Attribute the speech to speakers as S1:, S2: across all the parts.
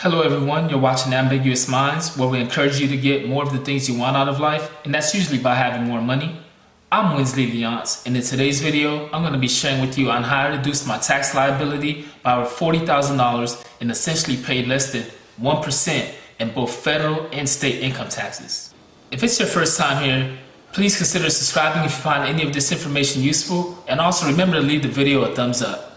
S1: Hello everyone, you're watching Ambiguous Minds, where we encourage you to get more of the things you want out of life, and that's usually by having more money. I'm Winsley Leonce, and in today's video, I'm going to be sharing with you on how I reduced my tax liability by over $40,000 and essentially paid less than 1% in both federal and state income taxes. If it's your first time here, please consider subscribing if you find any of this information useful, and also remember to leave the video a thumbs up.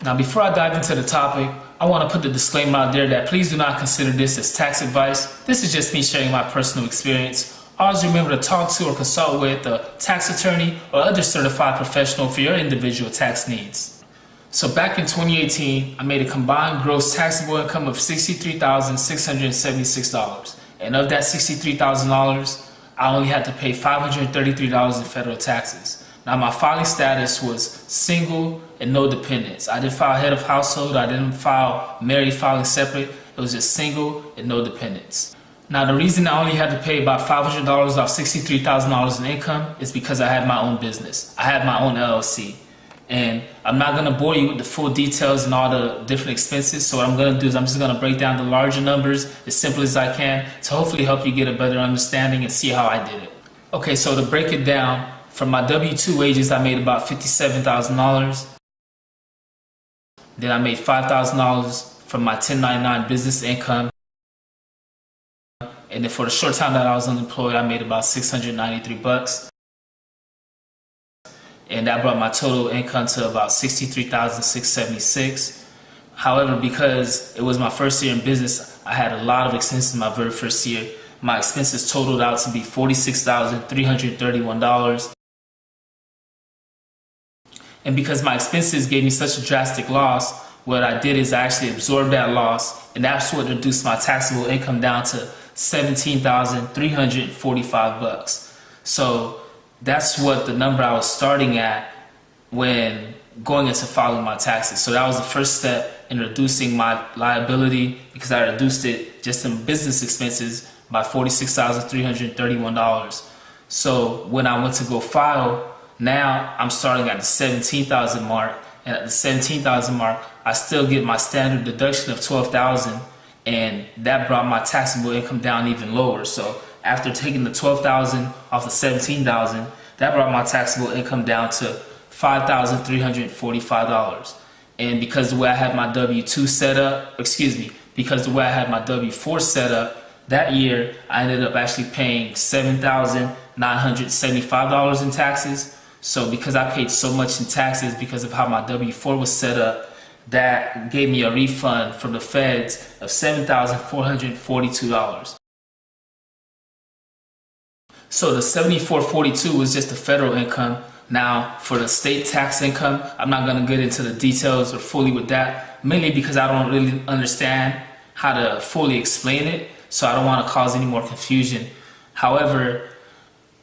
S1: Now before I dive into the topic, I want to put the disclaimer out there that please do not consider this as tax advice. This is just me sharing my personal experience. Always remember to talk to or consult with a tax attorney or other certified professional for your individual tax needs. So back in 2018, I made a combined gross taxable income of $63,676. And of that $63,000, I only had to pay $533 in federal taxes. Now my filing status was single and no dependents. I didn't file head of household, I didn't file married filing separate, it was just single and no dependents. Now the reason I only had to pay about $500 off $63,000 in income is because I had my own business. I had my own LLC. And I'm not going to bore you with the full details and all the different expenses, so what I'm going to do is I'm just going to break down the larger numbers as simple as I can to hopefully help you get a better understanding and see how I did it. Okay, so to break it down, from my W-2 wages, I made about $57,000. Then I made $5,000 from my 1099 business income. And then for the short time that I was unemployed, I made about $693. And that brought my total income to about $63,676. However, because it was my first year in business, I had a lot of expenses my very first year. My expenses totaled out to be $46,331. And because my expenses gave me such a drastic loss, what I did is I actually absorbed that loss, and that's what reduced my taxable income down to $17,345. So that's what the number I was starting at when going into filing my taxes. So that was the first step in reducing my liability, because I reduced it just in business expenses by $46,331. So when I went to go file, now I'm starting at the $17,000 mark, and at the $17,000 mark, I still get my standard deduction of $12,000, and that brought my taxable income down even lower. So after taking the $12,000 off the $17,000, that brought my taxable income down to $5,345. And because the way I had my W-2 set up, because the way I had my W-4 set up, that year I ended up actually paying $7,975 in taxes. So because I paid so much in taxes because of how my W-4 was set up, that gave me a refund from the feds of $7,442. So the $7,442 was just the federal income. Now for the state tax income, I'm not going to get into the details or fully with that, mainly because I don't really understand how to fully explain it, so I don't want to cause any more confusion. However,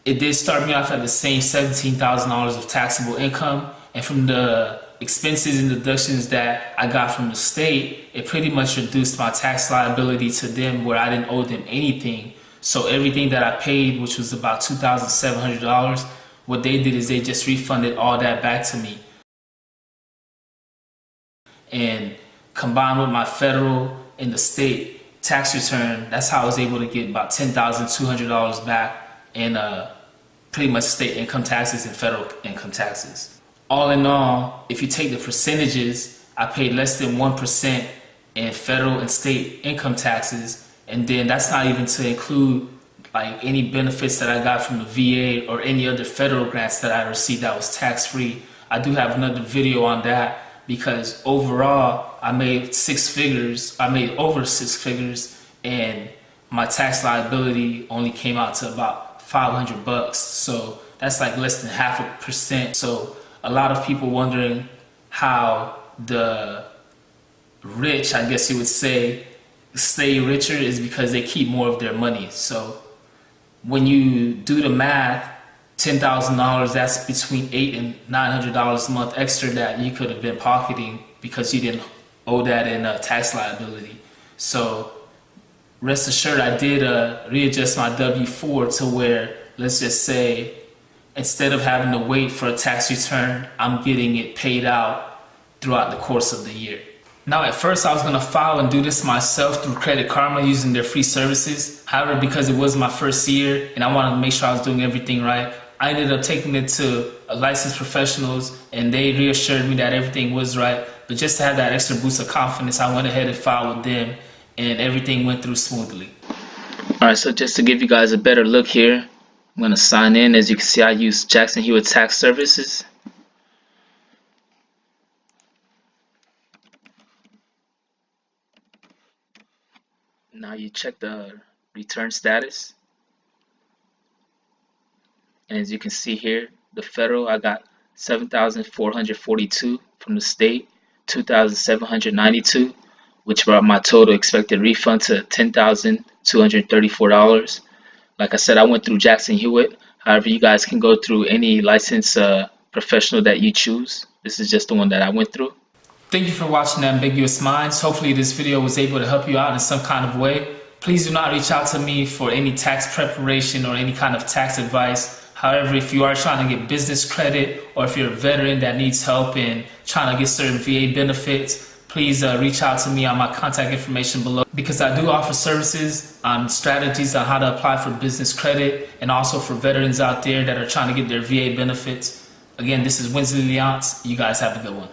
S1: it did start me off at the same $17,000 of taxable income, and from the expenses and deductions that I got from the state, it pretty much reduced my tax liability to them where I didn't owe them anything. So everything that I paid, which was about $2,700, what they did is they just refunded all that back to me. And combined with my federal and the state tax return, that's how I was able to get about $10,200 back in pretty much state income taxes and federal income taxes. All in all, if you take the percentages, I paid less than 1% in federal and state income taxes, and then that's not even to include like any benefits that I got from the VA or any other federal grants that I received that was tax-free. I do have another video on that, because overall I made six figures. I made over six figures, and my tax liability only came out to about $500. So that's like less than 0.5%. So a lot of people wondering how the rich, I guess you would say, stay richer is because they keep more of their money. So when you do the math, $10,000, that's between $800 and $900 a month extra that you could have been pocketing because you didn't owe that in tax liability. So rest assured, I did readjust my W-4 to where, let's just say, instead of having to wait for a tax return, I'm getting it paid out throughout the course of the year. Now, at first, I was going to file and do this myself through Credit Karma using their free services. However, because it was my first year and I wanted to make sure I was doing everything right, I ended up taking it to licensed professionals and they reassured me that everything was right. But just to have that extra boost of confidence, I went ahead and filed with them and everything went through smoothly. Alright, so just to give you guys a better look here, I'm going to sign in. As you can see, I use Jackson Hewitt Tax Services. Now you check the return status, and as you can see here, the federal, I got 7,442, from the state 2,792, which brought my total expected refund to $10,234. Like I said, I went through Jackson Hewitt. However, you guys can go through any licensed professional that you choose. This is just the one that I went through. Thank you for watching Ambiguous Minds. Hopefully this video was able to help you out in some kind of way. Please do not reach out to me for any tax preparation or any kind of tax advice. However, if you are trying to get business credit or if you're a veteran that needs help in trying to get certain VA benefits, please reach out to me on my contact information below, because I do offer services on strategies on how to apply for business credit and also for veterans out there that are trying to get their VA benefits. Again, this is Winsley Leonce. You guys have a good one.